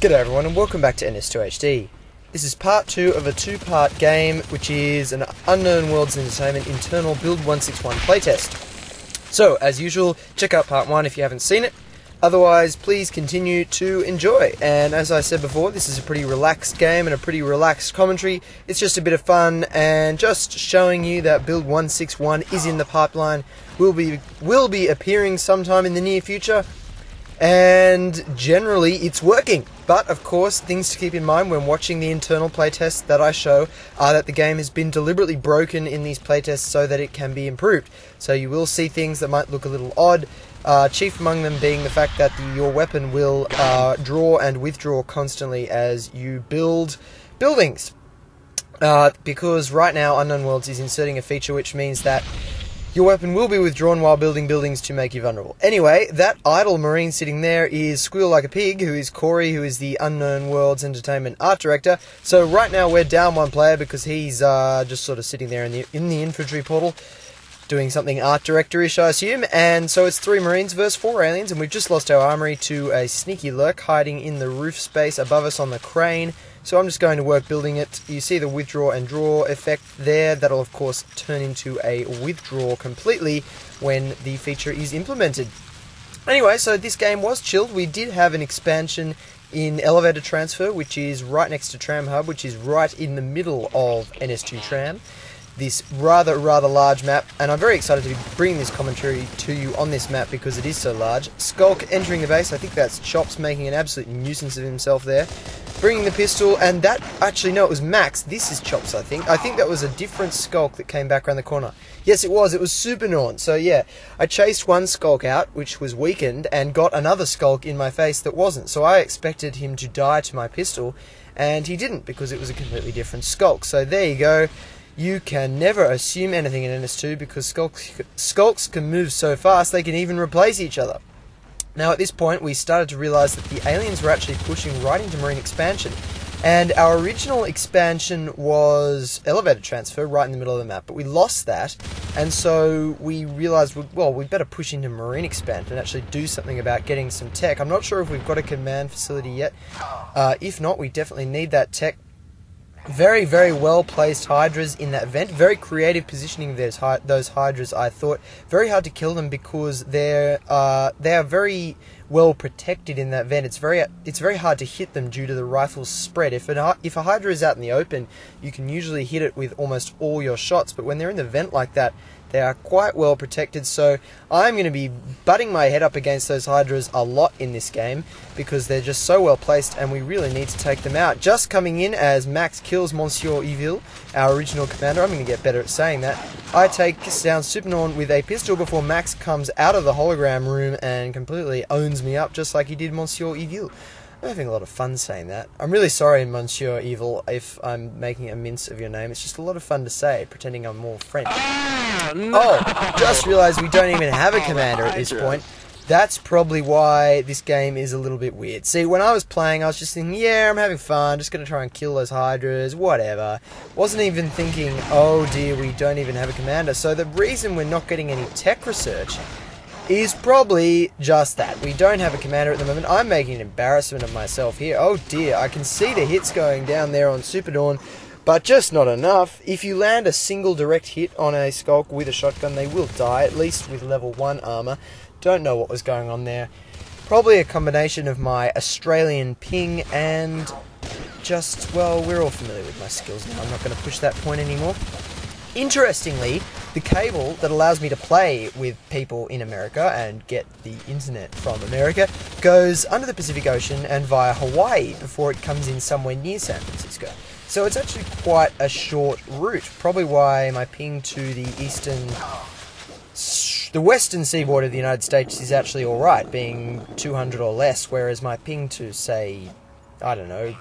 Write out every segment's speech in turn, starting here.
G'day everyone and welcome back to NS2HD. This is part 2 of a two-part game which is an Unknown Worlds Entertainment internal Build 161 playtest. So, as usual, check out part 1 if you haven't seen it. Otherwise, please continue to enjoy. And as I said before, this is a pretty relaxed game and a pretty relaxed commentary. It's just a bit of fun and just showing you that Build 161 is in the pipeline, will be appearing sometime in the near future. And generally it's working, but of course things to keep in mind when watching the internal playtests that I show are that the game has been deliberately broken in these playtests so that it can be improved. So you will see things that might look a little odd, chief among them being the fact that your weapon will draw and withdraw constantly as you build buildings. Because right now Unknown Worlds is inserting a feature which means that your weapon will be withdrawn while building buildings to make you vulnerable. Anyway, that idle marine sitting there is Squeal Like a Pig, who is Corey, who is the Unknown Worlds Entertainment art director. So right now we're down one player because he's just sort of sitting there in the infantry portal, doing something art director-ish, I assume. And so it's 3 marines versus 4 aliens, and we've just lost our armory to a sneaky lurk hiding in the roof space above us on the crane. So I'm just going to work building it. You see the withdraw and draw effect there. That'll of course turn into a withdraw completely when the feature is implemented. Anyway, so this game was chilled. We did have an expansion in elevator transfer, which is right next to Tram Hub, which is right in the middle of NS2 Tram. This rather large map, and I'm very excited to be bringing this commentary to you on this map because it is so large. Skulk entering the base, I think that's Chops making an absolute nuisance of himself there. Bringing the pistol, and that, actually no, it was Max, this is Chops I think. I think that was a different Skulk that came back around the corner. Yes it was Super Norn, so yeah. I chased one Skulk out, which was weakened, and got another Skulk in my face that wasn't. So I expected him to die to my pistol, and he didn't because it was a completely different Skulk. So there you go. You can never assume anything in NS2 because Skulks can move so fast they can even replace each other. Now at this point we started to realise that the aliens were actually pushing right into Marine Expansion, and our original expansion was elevator transfer right in the middle of the map, but we lost that, and so we realised, well, we better push into Marine Expansion and actually do something about getting some tech. I'm not sure if we've got a command facility yet. If not, we definitely need that tech. Very well placed Hydras in that vent. Very creative positioning of those Hydras, I thought. Very hard to kill them because they are very well protected in that vent. It's very hard to hit them due to the rifle's spread. If a Hydra is out in the open, you can usually hit it with almost all your shots, but when they're in the vent like that, they are quite well protected, so I'm going to be butting my head up against those Hydras a lot in this game because they're just so well placed and we really need to take them out. Just coming in as Max kills Monsieur Evil, our original commander. I'm going to get better at saying that. I take down Super Norn with a pistol before Max comes out of the hologram room and completely owns me up just like he did Monsieur Evil. I'm having a lot of fun saying that. I'm really sorry, Monsieur Evil, if I'm making a mince of your name. It's just a lot of fun to say, pretending I'm more French. Oh, just realised we don't even have a commander at this point. That's probably why this game is a little bit weird. See, when I was playing, I was just thinking, yeah, I'm having fun, just going to try and kill those Hydras, whatever. Wasn't even thinking, oh dear, we don't even have a commander. So the reason we're not getting any tech research is probably just that. We don't have a commander at the moment. I'm making an embarrassment of myself here. Oh dear, I can see the hits going down there on Super Dawn, but just not enough. If you land a single direct hit on a Skulk with a shotgun, they will die, at least with level 1 armor. Don't know what was going on there. Probably a combination of my Australian ping and just, well, we're all familiar with my skills now. I'm not going to push that point anymore. Interestingly, the cable that allows me to play with people in America and get the internet from America goes under the Pacific Ocean and via Hawaii before it comes in somewhere near San Francisco. So it's actually quite a short route, probably why my ping to the western seaboard of the United States is actually alright, being 200 or less, whereas my ping to, say, I don't know,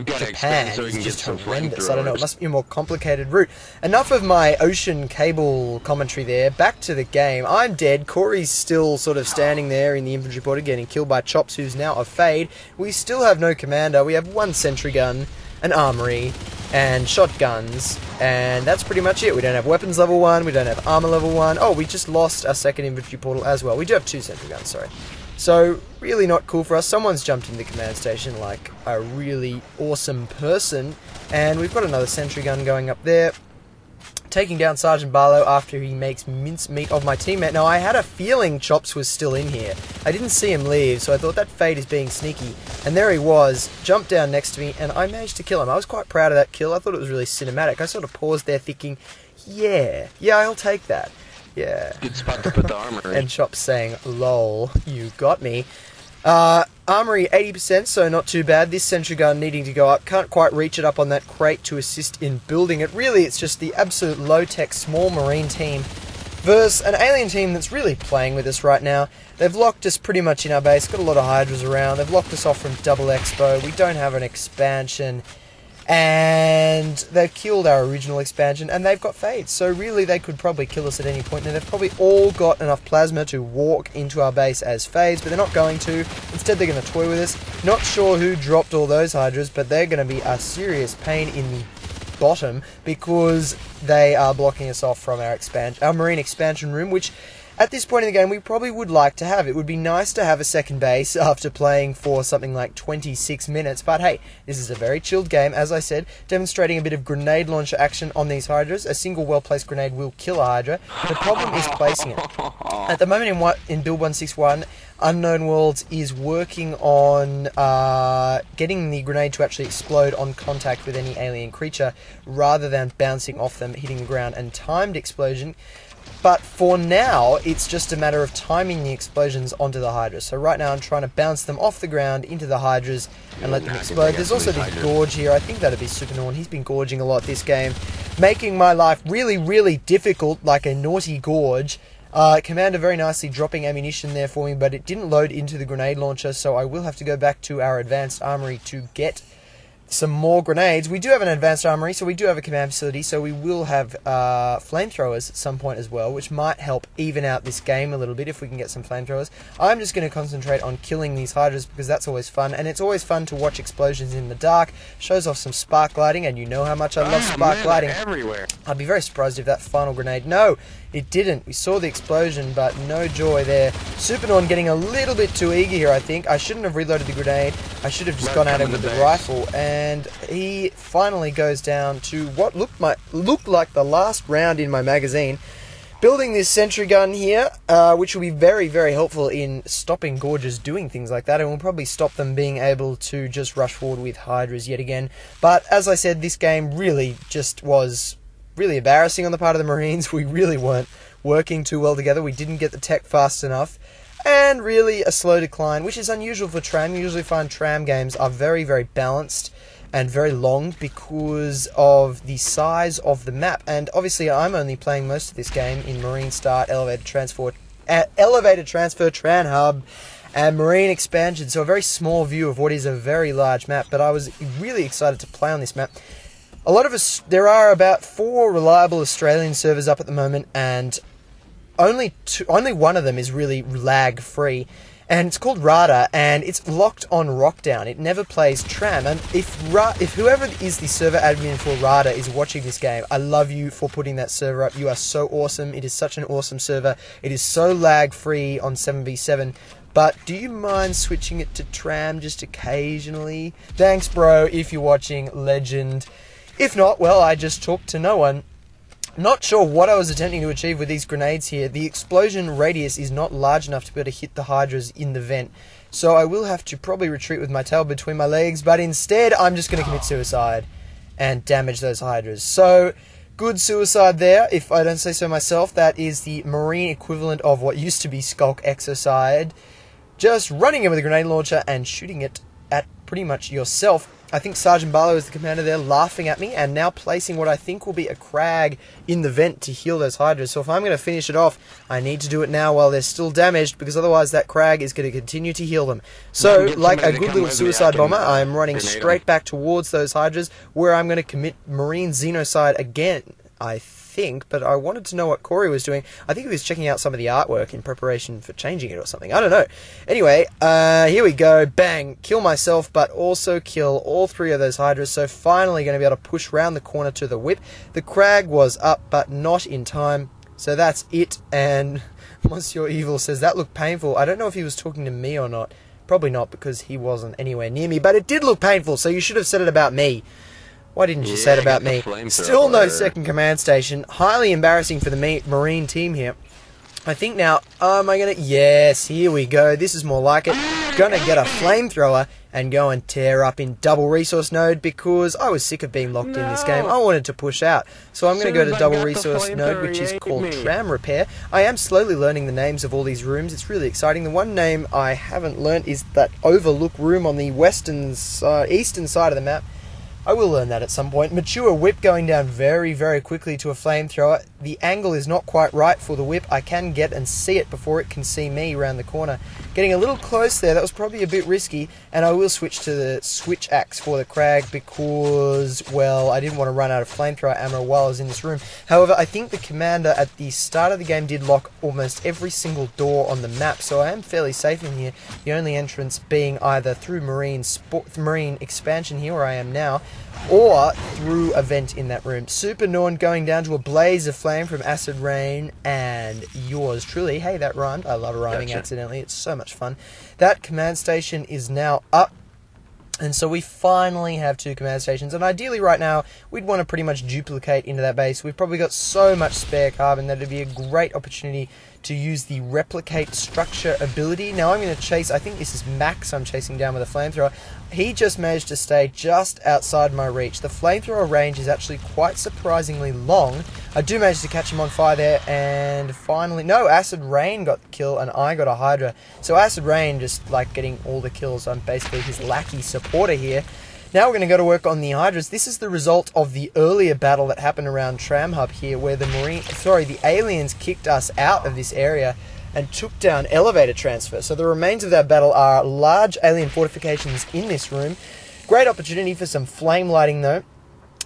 Japan is just horrendous. I don't know, it must be a more complicated route. Enough of my ocean cable commentary there. Back to the game. I'm dead. Corey's still sort of standing there in the infantry portal getting killed by Chops, who's now a fade. We still have no commander. We have one sentry gun, an armory, and shotguns, and that's pretty much it. We don't have weapons level 1, we don't have armor level 1. Oh, we just lost our second infantry portal as well. We do have 2 sentry guns, sorry. So, really not cool for us. Someone's jumped into the command station like a really awesome person. And we've got another sentry gun going up there, taking down Sergeant Barlow after he makes mincemeat of my teammate. Now, I had a feeling Chops was still in here. I didn't see him leave, so I thought that Fade is being sneaky. And there he was, jumped down next to me, and I managed to kill him. I was quite proud of that kill. I thought it was really cinematic. I sort of paused there thinking, yeah, I'll take that. Yeah. Good spot to put the armor in. And Chops saying, lol, you got me. Armory 80%, so not too bad. This sentry gun needing to go up. Can't quite reach it up on that crate to assist in building it. Really, it's just the absolute low-tech small marine team versus an alien team that's really playing with us right now. They've locked us pretty much in our base. Got a lot of Hydras around. They've locked us off from Double Expo. We don't have an expansion. And they've killed our original expansion, and they've got Fades. So really, they could probably kill us at any point. Now, they've probably all got enough plasma to walk into our base as Fades, but they're not going to. Instead, they're going to toy with us. Not sure who dropped all those Hydras, but they're going to be a serious pain in the bottom because they are blocking us off from our marine expansion room, which at this point in the game, we probably would like to have. It would be nice to have a second base after playing for something like 26 minutes. But hey, this is a very chilled game, as I said, demonstrating a bit of grenade launcher action on these Hydras. A single well-placed grenade will kill a Hydra. The problem is placing it. At the moment in Build 161, Unknown Worlds is working on getting the grenade to actually explode on contact with any alien creature, rather than bouncing off them, hitting the ground, and timed explosion. But for now, it's just a matter of timing the explosions onto the Hydras. So right now I'm trying to bounce them off the ground into the Hydras and let them explode. There's also this Gorge here. I think that'd be Supernorn. He's been gorging a lot this game, making my life really, really difficult, like a naughty Gorge. Commander very nicely dropping ammunition there for me, but it didn't load into the grenade launcher, so I will have to go back to our advanced armory to get some more grenades. We do have an advanced armory, so we do have a command facility, so we will have flamethrowers at some point as well, which might help even out this game a little bit if we can get some flamethrowers. I'm just going to concentrate on killing these Hydras because that's always fun, and it's always fun to watch explosions in the dark. Shows off some spark gliding, and you know how much I love spark gliding. Everywhere. I'd be very surprised if that final grenade... No, it didn't. We saw the explosion, but no joy there. Supernorn getting a little bit too eager here, I think. I shouldn't have reloaded the grenade. I should have just gone at him with the rifle, and he finally goes down to what looked like the last round in my magazine. Building this sentry gun here, which will be very, very helpful in stopping Gorges doing things like that, and will probably stop them being able to just rush forward with Hydras yet again. But as I said, this game really just was really embarrassing on the part of the Marines. We really weren't working too well together. We didn't get the tech fast enough. And really a slow decline, which is unusual for Tram. You usually find Tram games are very, very balanced and very long because of the size of the map. And obviously I'm only playing most of this game in Marine Start, Elevated Transfer, Tran Hub, and Marine Expansion. So a very small view of what is a very large map. But I was really excited to play on this map. A lot of us, there are about 4 reliable Australian servers up at the moment, and only one of them is really lag-free, and it's called Rada, and it's locked on Rockdown. It never plays Tram, and if whoever is the server admin for Rada is watching this game, I love you for putting that server up. You are so awesome. It is such an awesome server. It is so lag-free on 7v7. But do you mind switching it to Tram just occasionally? Thanks, bro, if you're watching. Legend. If not, well, I just talked to no one. Not sure what I was attempting to achieve with these grenades here. The explosion radius is not large enough to be able to hit the Hydras in the vent. So I will have to probably retreat with my tail between my legs, but instead I'm just going to commit suicide and damage those Hydras. So, good suicide there, if I don't say so myself. That is the Marine equivalent of what used to be Skulk Exocide. Just running in with a grenade launcher and shooting it at pretty much yourself. I think Sergeant Barlow is the commander there, laughing at me, and now placing what I think will be a crag in the vent to heal those Hydras. So if I'm going to finish it off, I need to do it now while they're still damaged, because otherwise that crag is going to continue to heal them. So, like a good little suicide bomber, I'm running straight back towards those Hydras, where I'm going to commit Marine Xenocide again, I think, but I wanted to know what Corey was doing. I think he was checking out some of the artwork in preparation for changing it or something. I don't know. Anyway, here we go. Bang. Kill myself, but also kill all 3 of those Hydras. So finally going to be able to push round the corner to the whip. The crag was up, but not in time. So that's it, and Monsieur Evil says, that looked painful. I don't know if he was talking to me or not. Probably not, because he wasn't anywhere near me, but it did look painful, so you should have said it about me. Why didn't you say it about me? Still no second command station. Highly embarrassing for the Marine team here. I think now, am I going to... Yes, here we go. This is more like it. Going to get a flamethrower and go and tear up in double resource node because I was sick of being locked in this game. I wanted to push out. So I'm going to go to double resource node, which is called Tram Repair. I am slowly learning the names of all these rooms. It's really exciting. The one name I haven't learnt is that Overlook room on the eastern side of the map. I will learn that at some point. Mature whip going down very, very quickly to a flamethrower. The angle is not quite right for the whip. I can get and see it before it can see me around the corner. Getting a little close there. That was probably a bit risky. And I will switch to the switch axe for the Krag because, well, I didn't want to run out of flamethrower ammo while I was in this room. However, I think the commander at the start of the game did lock almost every single door on the map. So I am fairly safe in here. The only entrance being either through Marine expansion here, where I am now, or through a vent in that room. Super Norn going down to a blaze of flame from Acid Rain and yours truly. Hey, that rhymed. I love rhyming accidentally. It's so much fun. That command station is now up. And so we finally have 2 command stations. And ideally right now, we'd want to pretty much duplicate into that base. We've probably got so much spare carbon that it'd be a great opportunity to use the replicate structure ability. Now I'm going to chase, I think this is Max I'm chasing down with a flamethrower. He just managed to stay just outside my reach. The flamethrower range is actually quite surprisingly long. I do manage to catch him on fire there, and finally, no, Acid Rain got the kill and I got a Hydra. So Acid Rain just like getting all the kills. I'm basically his lackey supporter here. Now we're going to go to work on the Hydras. This is the result of the earlier battle that happened around Tram Hub here, where the aliens kicked us out of this area and took down elevator transfer. So the remains of that battle are large alien fortifications in this room. Great opportunity for some flame lighting though.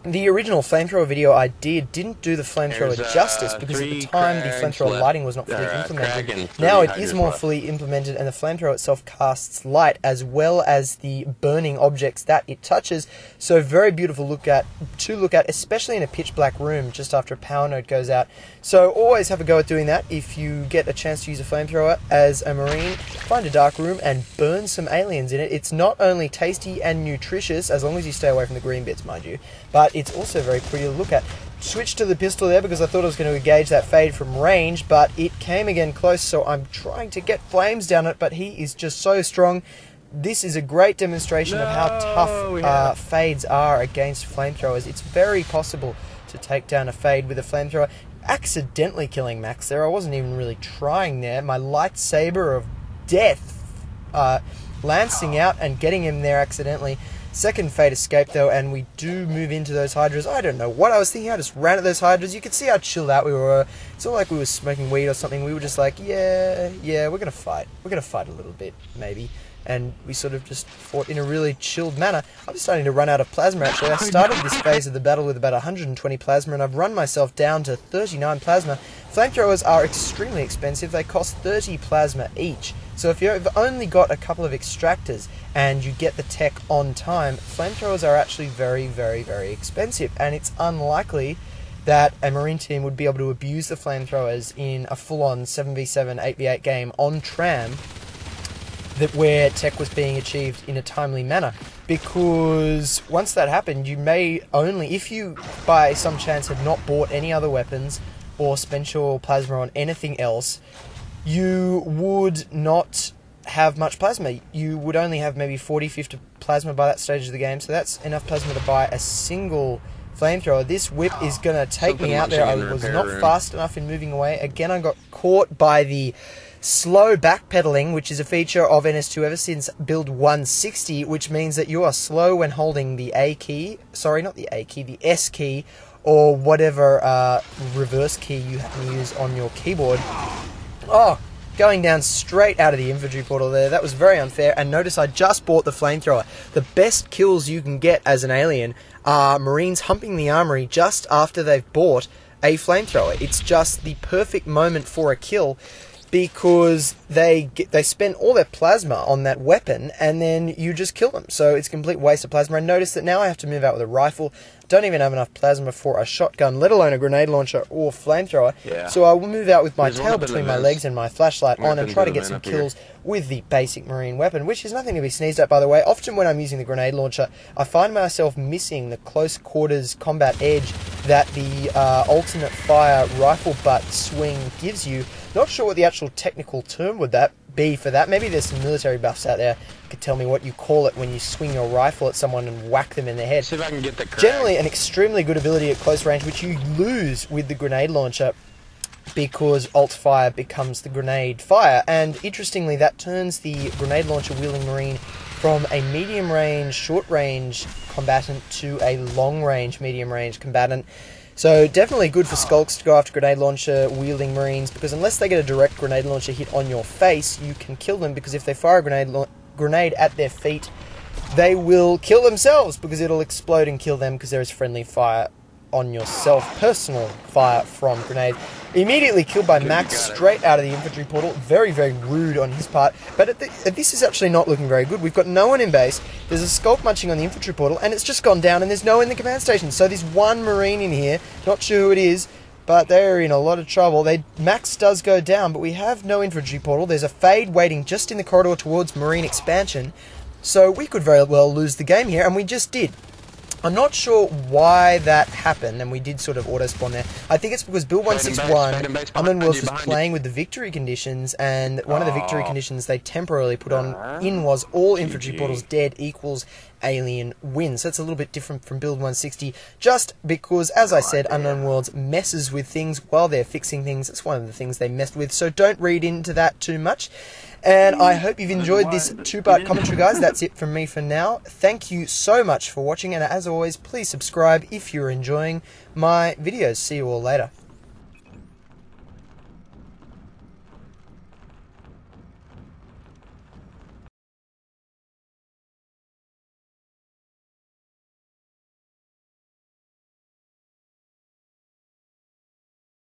The original flamethrower video I didn't do the flamethrower justice because at the time the flamethrower lighting was not fully implemented. Now it is more fully implemented and the flamethrower itself casts light as well as the burning objects that it touches. So very beautiful to look at, especially in a pitch black room just after a power node goes out. So always have a go at doing that. If you get a chance to use a flamethrower as a Marine, find a dark room and burn some aliens in it. It's not only tasty and nutritious, as long as you stay away from the green bits, mind you, but it's also very pretty to look at. Switch to the pistol there because I thought I was going to engage that fade from range, but it came again close, so I'm trying to get flames down it, but he is just so strong. This is a great demonstration of how tough fades are against flamethrowers. It's very possible to take down a fade with a flamethrower. Accidentally killing Max there. I wasn't even really trying there. My lightsaber of death lancing out and getting him there accidentally. Second fade escape though, and we do move into those Hydras. I don't know what I was thinking. I just ran at those Hydras. You could see how chilled out we were. It's not like we were smoking weed or something. We were just like, yeah, we're gonna fight. We're gonna fight a little bit, maybe. And we sort of just fought in a really chilled manner. I'm starting to run out of plasma actually. I started this phase of the battle with about 120 plasma and I've run myself down to 39 plasma. Flamethrowers are extremely expensive. They cost 30 plasma each. So if you've only got a couple of extractors and you get the tech on time, flamethrowers are actually very, very, very expensive. And it's unlikely that a Marine team would be able to abuse the flamethrowers in a full-on 7v7, 8v8 game on Tram where tech was being achieved in a timely manner, because once that happened, you may only, if you by some chance had not bought any other weapons or spent your plasma on anything else, you would not have much plasma. You would only have maybe 40-50 plasma by that stage of the game, so that's enough plasma to buy a single flamethrower. This whip is going to take me out there. I was not fast enough in moving away. Again, I got caught by the slow backpedaling, which is a feature of NS2 ever since build 160, which means that you are slow when holding the A key, sorry, not the A key, the S key, or whatever reverse key you have to use on your keyboard. Oh, going down straight out of the infantry portal there. That was very unfair, and notice I just bought the flamethrower. The best kills you can get as an alien are Marines humping the armory just after they've bought a flamethrower. It's just the perfect moment for a kill, because they spend all their plasma on that weapon and then you just kill them. So it's a complete waste of plasma. And notice that now I have to move out with a rifle. don't even have enough plasma for a shotgun, let alone a grenade launcher or flamethrower. Yeah. So I will move out with my There's tail one between of my them legs and my flashlight on and try to get some kills with the basic marine weapon, which is nothing to be sneezed at, by the way. Often when I'm using the grenade launcher, I find myself missing the close quarters combat edge that the alternate fire rifle butt swing gives you. Not sure what the actual technical term would that be for that. Maybe there's some military buffs out there who could tell me what you call it when you swing your rifle at someone and whack them in the head. See if I can get the Generally an extremely good ability at close range, which you lose with the grenade launcher because alt fire becomes the grenade fire, and interestingly that turns the grenade launcher wielding marine from a medium range, short range combatant to a long range, medium range combatant. So definitely good for skulks to go after grenade launcher wielding marines, because unless they get a direct grenade launcher hit on your face, you can kill them, because if they fire a grenade at their feet, they will kill themselves because it'll explode and kill them because there is friendly fire on yourself, personal fire from grenades. Immediately killed by Max straight out of the infantry portal. Very, very rude on his part. But this is actually not looking very good. We've got no one in base. There's a skulk munching on the infantry portal, and it's just gone down, and there's no one in the command station. So there's one marine in here. Not sure who it is, but they're in a lot of trouble. Max does go down, but we have no infantry portal. There's a fade waiting just in the corridor towards marine expansion. So we could very well lose the game here, and we just did. I'm not sure why that happened, and we did sort of auto-spawn there. I think it's because Build 161, Unknown Worlds was playing with the victory conditions, and one of the victory conditions they temporarily put in was all infantry portals dead equals alien wins. So that's a little bit different from Build 160, just because, as I said, Unknown Worlds messes with things while they're fixing things. It's one of the things they messed with, so don't read into that too much. And I hope you've enjoyed this two-part commentary, guys. That's it from me for now. Thank you so much for watching, and as always, please subscribe if you're enjoying my videos. See you all later.